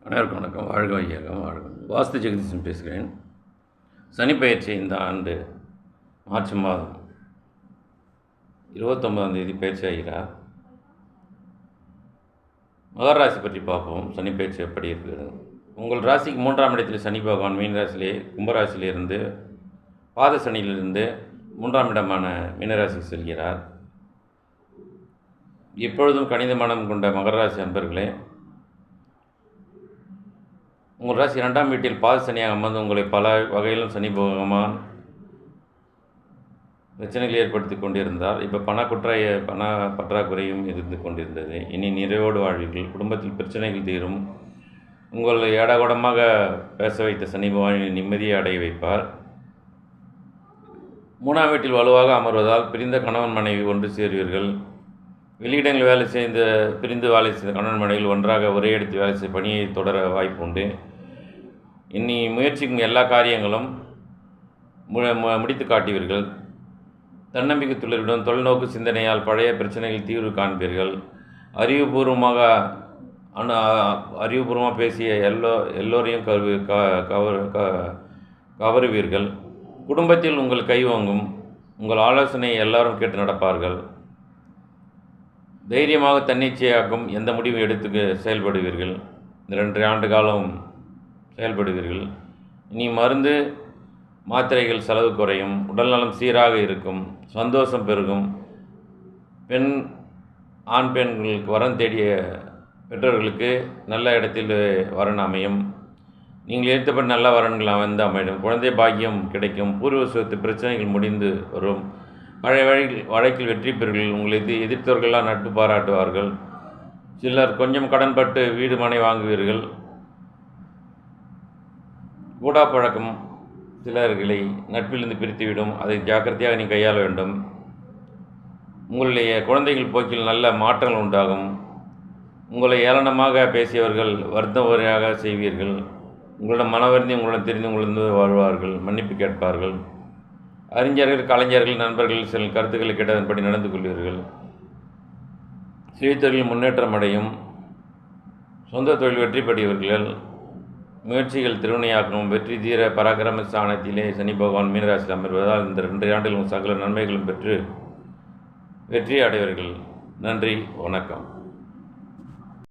அனைவருக்கும் வணக்கம். வாழ்க வையகம், வாழ்க. வாஸ்து ஜெகதீசன் பேசுகிறேன். சனிப்பெயர்ச்சி இந்த ஆண்டு மார்ச் மாதம் 29ஆம் தேதி பயிற்சி ஆகிறார். மகர ராசி பற்றி பார்ப்போம். சனிப்பெயர்ச்சி எப்படி இருக்கிறது? உங்கள் ராசிக்கு 3ஆம் இடத்தில் சனி பகவான் மீன ராசியிலே கும்பராசியிலிருந்து பாத சனியிலிருந்து 3ஆம் இடமான மீனராசிக்கு செல்கிறார். எப்பொழுதும் கணித மனம் கொண்ட மகர ராசி அன்பர்களே, உங்கள் ராசி 2ஆம் வீட்டில் பாத சனியாக அமர்ந்து உங்களை பல வகையிலும் சனி பகவான் பிரச்சனைகளை ஏற்படுத்தி கொண்டிருந்தார். இப்போ பண பற்றாக்குறையும் இருந்து கொண்டிருந்தது. இனி நிறைவோடு வாழ்வீர்கள். குடும்பத்தில் பிரச்சனைகள் தீரும். உங்கள் ஏடாகூடமாக பேச வைத்த சனி பகவான் நிம்மதியை அடைய வைப்பார். 3ஆம் வீட்டில் வலுவாக அமர்வதால் பிரிந்த கணவன் மனைவி ஒன்று சேருவீர்கள். வெளியிடங்கள் வேலை செய்த பிரிந்து வேலை செய்த கணவன் மனைவிகள் ஒன்றாக ஒரே இடத்தில் வேலை செய்ய பணியை தொடர வாய்ப்பு உண்டு. இனி முயற்சிக்கும் எல்லா காரியங்களும் முடித்து காட்டுவீர்கள். தன்னம்பிக்கை துளிர்விடும் தொலைநோக்கு சிந்தனையால் பழைய பிரச்சனைகள் தீர்வு காண்பீர்கள். அறிவுபூர்வமாக பேசிய எல்லோரையும் கவருவீர்கள். குடும்பத்தில் உங்கள் கை வாங்கும். உங்கள் ஆலோசனை எல்லாரும் கேட்டு நடப்பார்கள். தைரியமாக தன்னிச்சையாக்கும் எந்த முடிவும் எடுத்து செயல்படுவீர்கள். 2 ஆண்டு காலம் செயல்படுவீர்கள். இனி மருந்து மாத்திரைகள் செலவு குறையும். உடல்நலம் சீராக இருக்கும். சந்தோஷம் பெருகும். ஆண் பெண்களுக்கு வரன் தேடிய பெற்றோர்களுக்கு நல்ல இடத்தில் வரன் அமையும். நீங்கள் எடுத்தபடி நல்ல வரன்கள் அமையும். குழந்தை பாக்கியம் கிடைக்கும். பூர்வ சொத்து பிரச்சனைகள் முடிந்து வரும். பழைய வழக்கில் வெற்றி பெறுவீர்கள். உங்களை எதிர்த்தவர்களால் நட்பு பாராட்டுவார்கள். சிலர் கொஞ்சம் கடன்பட்டு வீடு மனை வாங்குவீர்கள். கூடா பழக்கம் சிலர்களை நட்பிலிருந்து பிரித்துவிடும். அதை ஜாக்கிரதையாக நீ கையாள வேண்டும். உங்களுடைய குழந்தைகள் போக்கில் நல்ல மாற்றங்கள் உண்டாகும். உங்களை ஏளனமாக பேசியவர்கள் வருத்தவரையாக செய்வீர்கள். உங்களிடம் மனவருந்தி உங்களிடம் தெரிந்து உங்களிருந்து வாழ்வார்கள். மன்னிப்பு கேட்பார்கள். அறிஞர்கள், கலைஞர்கள், நண்பர்கள் சில கருத்துக்களை கேட்டதன்படி நடந்து கொள்வீர்கள். சுயத்தொழில் முன்னேற்றம் அடையும். சொந்த தொழில் வெற்றி பெறுவீர்கள். முயற்சிகள் திருவினையாக்கணும். வெற்றி தீர பராக்கிரம ஸ்தானத்திலே சனி பகவான் மீனராசியில் அமர்வதால் இந்த 2 ஆண்டுகளும் சகல நன்மைகளும் பெற்று வெற்றி அடைவீர்கள். நன்றி, வணக்கம்.